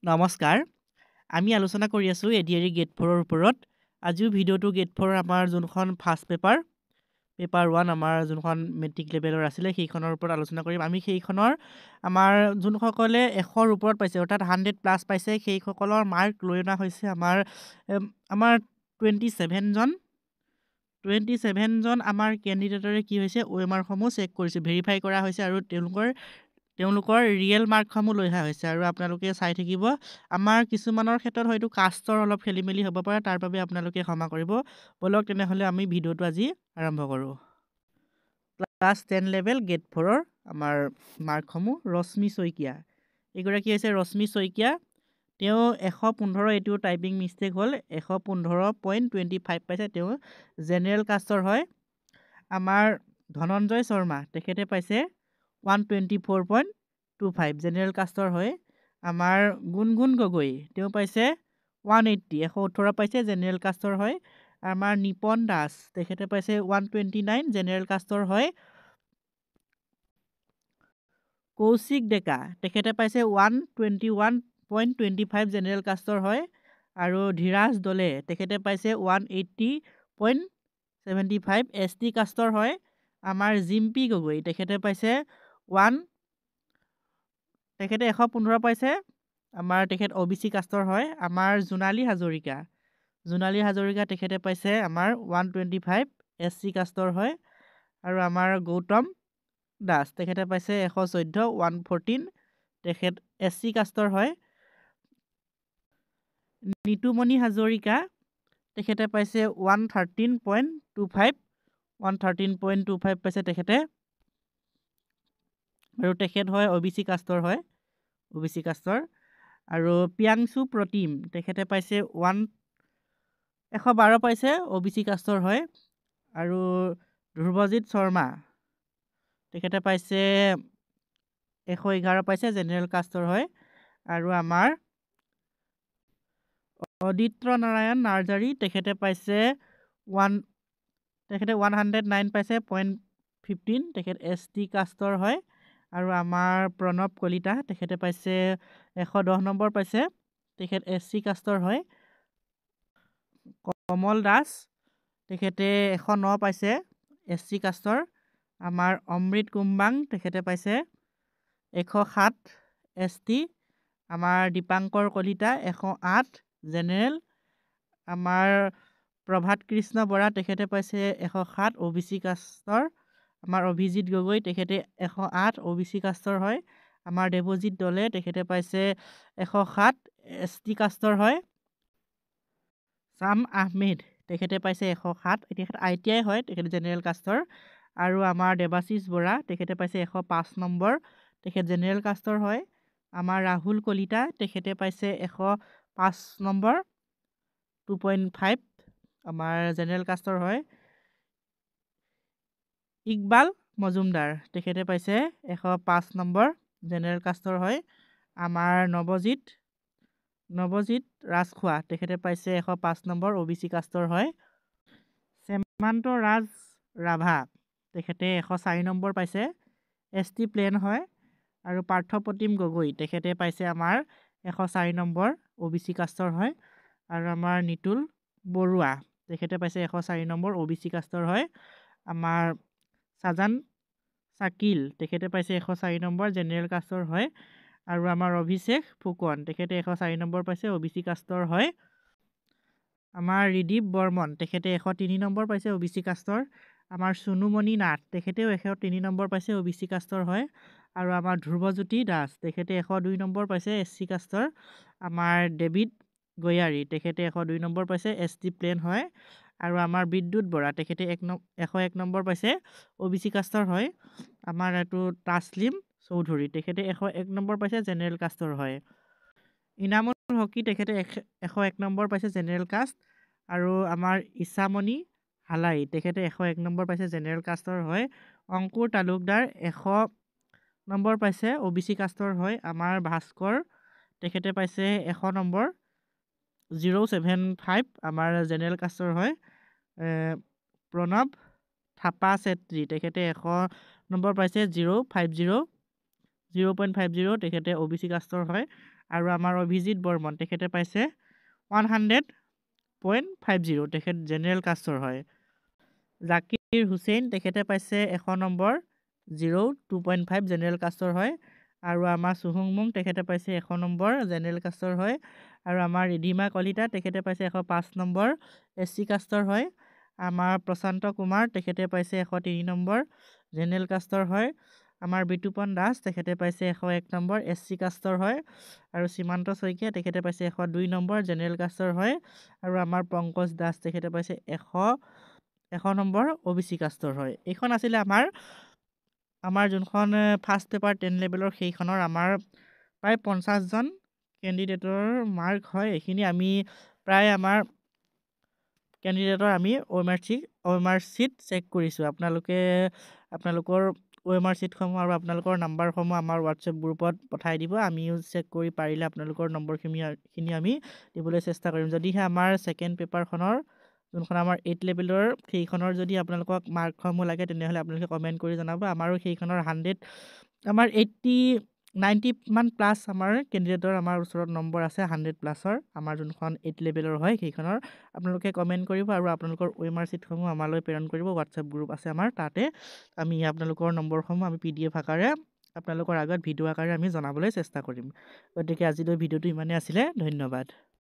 নমস্কাৰ আমি আলোচনা কৰি আছোঁ এডিআৰি গেট 4ৰ ওপৰত আজিও ভিডিঅ'টো গেট 4 আমাৰ যোনখন ফাৰ্ষ্ট পেপাৰ 1 আমাৰ যোনখন মেট্ৰিক লেভেলৰ আছিলে সেইখনৰ ওপৰত আলোচনা কৰিম আমি সেইখনৰ আমাৰ যোনসকলে 100ৰ ওপৰত পাইছে অৰ্থাৎ 100+ পাইছে সেইসকলৰ মাৰ্ক লৈ অনা হৈছে আমাৰ 27জন আমাৰ কেণ্ডিডেটৰে কি হৈছে OMRসমূহ চেক কৰিছে ভেৰিফাই কৰা হৈছে আৰু তেওঁলোকৰ ৰিয়েল মাৰ্কসমূহ লৈ অহা হৈছে আৰু আপোনালোকে চাই থাকিব আমাৰ কিছুমানৰ ক্ষেত্ৰত হয়তো কাষ্টৰ অলপ খেলি মেলি হ'ব পাৰে তাৰ বাবে আপোনালোকে ক্ষমা কৰিব বলক তেনেহ'লে আমি ভিডিঅ'টো আজি আৰম্ভ কৰোঁ ক্লাছ 10 লেভেল গেট 4ৰ আমাৰ মাৰ্কসমূহ ৰশ্মি শইকীয়া এইগৰাকী হৈছে ৰশ্মি শইকীয়া তেওঁ 115 এইটো টাইপিং মিষ্টেক হ'ল 115.25 পাইছে তেওঁ জেনেৰেল কাষ্টৰ হয় আমাৰ ধনঞ্জয় শৰ্মা তেখেতে পাইছে 124.25 জেনেৰেল কাষ্টৰ হয় আমাৰ গুণগুণ গগৈ তেওঁ পাইছে 118 পাইছে জেনেৰেল কাষ্টৰ হয় আমাৰ নিপন দাস তেখেতে পাইছে 129 জেনেৰেল কাষ্টৰ হয় কৌশিক ডেকা তেখেতে পাইছে 121.25 জেনেৰেল কাষ্টৰ হয় আৰু ধীৰাজ দলে তেখেতে পাইছে 180.75 ST কাষ্টৰ হয় আমাৰ জিম্পি গগৈ তেখেতে পাইছে 115 পাইছে আমাৰ তেখেত OBC কাষ্টৰ হয় আমাৰ জোনালী হাজৰিকা তেখেতে পাইছে আমাৰ 125 SC কাষ্টৰ হয় আৰু আমাৰ গৌতম দাস তেখেতে পাইছে 114 114 তেখেত SC কাষ্টৰ হয় নিতুমণি হাজৰিকা তেখেতে পাইছে 113.25 পাইছে তেখেতে আৰু তেখেত হয় OBC কাষ্টৰ আৰু পিয়াংশু প্ৰতিম তেখেতে পাইছে 112 পাইছে OBC কাষ্টৰ হয় আৰু ধ্ৰুৱজিৎ শৰ্মা তেখেতে পাইছে 111 পাইছে জেনেৰেল কাষ্টৰ হয় আৰু আমাৰ অদিত্ৰ নাৰায়ণ নাৰ্জাৰী তেখেতে পাইছে 109 পাইছে 0.15 তেখেত ST কাষ্টৰ হয় আৰু আমাৰ প্ৰণৱ কলিতা তেখেতে পাইছে 110 নম্বৰ পাইছে তেখেত SC কাষ্টৰ হয় কমল দাস তেখেতে 109 পাইছে SC কাষ্টৰ আমাৰ অমৃত কুম্বাং তেখেতে পাইছে 107 ST আমাৰ দীপাংকৰ কলিতা 108 জেনেৰেল আমাৰ প্ৰভাত কৃষ্ণ বৰা তেখেতে পাইছে 107 OBC কাষ্টৰ আমাৰ অভিজিৎ গগৈ তেখেতে 108 OBC কাষ্টৰ হয় আমাৰ দেৱজিৎ দলে তেখেতে পাইছে 107 ST কাষ্টৰ হয় চাম আহমেদ তেখেতে পাইছে 107 তেখেত ITI হয় তেখেতে জেনেৰেল কাষ্টৰ আৰু আমাৰ দেৱাশিষ বৰা তেখেতে পাইছে 105 নম্বৰ তেখেত জেনেৰেল কাষ্টৰ হয় আমাৰ ৰাহুল কলিতা তেখেতে পাইছে 105 নম্বৰ 2.5 আমাৰ জেনেৰেল কাষ্টৰ হয় ইকবাল মজুমদাৰ তেখেতে পাইছে 105 নম্বৰ জেনেৰেল কাষ্টৰ হয় আমাৰ নৱজিৎ ৰাজখোৱা তেখেতে পাইছে 105 নম্বৰ OBC কাষ্টৰ হয় শ্যামান্ত ৰাজ ৰাভা তেখেতে 104 নম্বৰ পাইছে ST প্লেন হয় আৰু পাৰ্থপ্ৰতিম গগৈ তেখেতে পাইছে আমাৰ 104 নম্বৰ OBC কাষ্টৰ হয় আৰু আমাৰ নিতুল বৰুৱা তেখেতে পাইছে 104 নম্বৰ OBC কাষ্টৰ হয় আমাৰ সাজান চাকিল তেখেতে পাইছে 104 নম্বৰ জেনেৰেল কাষ্টৰ হয় আৰু আমাৰ অভিষেক ফুকন তেখেতে 104 নম্বৰ পাইছে OBC কাষ্টৰ হয় আমাৰ ৰিদীপ বৰ্মন তেখেতে 103 নম্বৰ পাইছে OBC কাষ্টৰ আমাৰ সোনুমণি নাথ তেখেতেও 103 নম্বৰ পাইছে OBC কাষ্টৰ হয় আৰু আমাৰ ধ্ৰুৱজ্যোতি দাস তেখেতে 102 নম্বৰ পাইছে SC কাষ্টৰ আমাৰ ডেভিড গয়াৰী তেখেতে 102 নম্বৰ পাইছে ST প্লেন হয় আৰু আমাৰ বিদ্যুৎ বৰা তেখেতে 101 নম্বৰ পাইছে OBC কাষ্টৰ হয় আমাৰ এইটো তাছলিম চৌধুৰী তেখেতে 101 নম্বৰ পাইছে জেনেৰেল কাষ্টৰ হয় ইনামুল হকী তেখেতে 101 নম্বৰ পাইছে জেনেৰেল কাষ্ট আৰু আমাৰ ইছামণি হালাই তেখেতে 101 নম্বৰ পাইছে জেনেৰেল কাষ্টৰ হয় অংকুৰ তালুকদাৰ 100 নম্বৰ পাইছে OBC কাষ্টৰ হয় আমাৰ ভাস্কৰ তেখেতে পাইছে 100 নম্বৰ 075 আমাৰ জেনেৰেল কাষ্টৰ হয় প্ৰণৱ থাপা চেত্ৰী তেখেতে 100 নম্বৰ পাইছে 0.50 তেখেতে OBC কাষ্টৰ হয় আৰু আমাৰ অভিজিত বৰ্মন তেখেতে পাইছে 100.50 তেখেত জেনেৰেল কাষ্টৰ হয়। জাকিৰ হুছেইন তেখেতে পাইছে 100 নম্বৰ 02.5 জেনেৰেল কাষ্টৰ হয়। আৰু আমাৰ চুহুং মুং তেখেতে পাইছে 100 নম্বৰ জেনেৰেল কাষ্টৰ হয়। আৰু আমাৰ ৰিধিমা কলিতা তেখেতে পাইছে 105 নম্বৰ SC কাষ্টৰ হয়। আমাৰ প্ৰশান্ত কুমাৰ তেখেতে পাইছে 103 নম্বৰ জেনেৰেল কাষ্টৰ হয়। আমাৰ বিতুপন দাস তেখেতে পাইছে 101 নম্বৰ SC কাষ্টৰ হয়। আৰু সীমান্ত শইকীয়া তেখেতে পাইছে 102 নম্বৰ জেনেৰেল কাষ্টৰ হয়। আৰু আমাৰ পংকজ দাস তেখেতে পাইছে 100 নম্বৰ OBC কাষ্টৰ হয়। এইখন আছিলে আমাৰ যোনখন ফাৰ্ষ্ট পেপাৰ 10 লেভেলৰ সেইখনৰ আমাৰ প্ৰায় 50জন কেণ্ডিডেটৰ মাৰ্ক হয়। এইখিনি আমি প্ৰায় আমাৰ কেণ্ডিডেটৰ আমি OMR শ্বীট চেক কৰিছোঁ। আপোনালোকৰ OMR শ্বীটসমূহ আৰু আপোনালোকৰ নাম্বাৰসমূহ আমাৰ হোৱাটছএপ গ্ৰুপত পঠাই দিব। আমিও চেক কৰি পাৰিলে আপোনালোকৰ নম্বৰখিনি আমি দিবলৈ চেষ্টা কৰিম। যদিহে আমাৰ ছেকেণ্ড পেপাৰখনৰ যোনখন আমাৰ 8 লেভেলৰ সেইখনৰ যদি আপোনালোকক মাৰ্কসমূহ লাগে তেনেহ'লে আপোনালোকে কমেণ্ট কৰি জনাব। আমাৰো সেইখনৰ 90 মান প্লাছ আমাৰ কেণ্ডিডেটৰ আমাৰ ওচৰত নম্বৰ আছে 100 প্লাছৰ আমাৰ যোনখন 8 লেভেলৰ হয় সেইখনৰ। আপোনালোকে কমেণ্ট কৰিব আৰু আপোনালোকৰ OMR শ্বীটসমূহ আমালৈ প্ৰেৰণ কৰিব। হোৱাটছএপ গ্ৰুপ আছে আমাৰ, তাতে আমি আপোনালোকৰ নম্বৰসমূহ আমি PDF আকাৰে আপোনালোকৰ আগত ভিডিঅ' আকাৰে আমি জনাবলৈ চেষ্টা কৰিম। গতিকে আজিলৈ ভিডিঅ'টো ইমানেই আছিলে। ধন্যবাদ।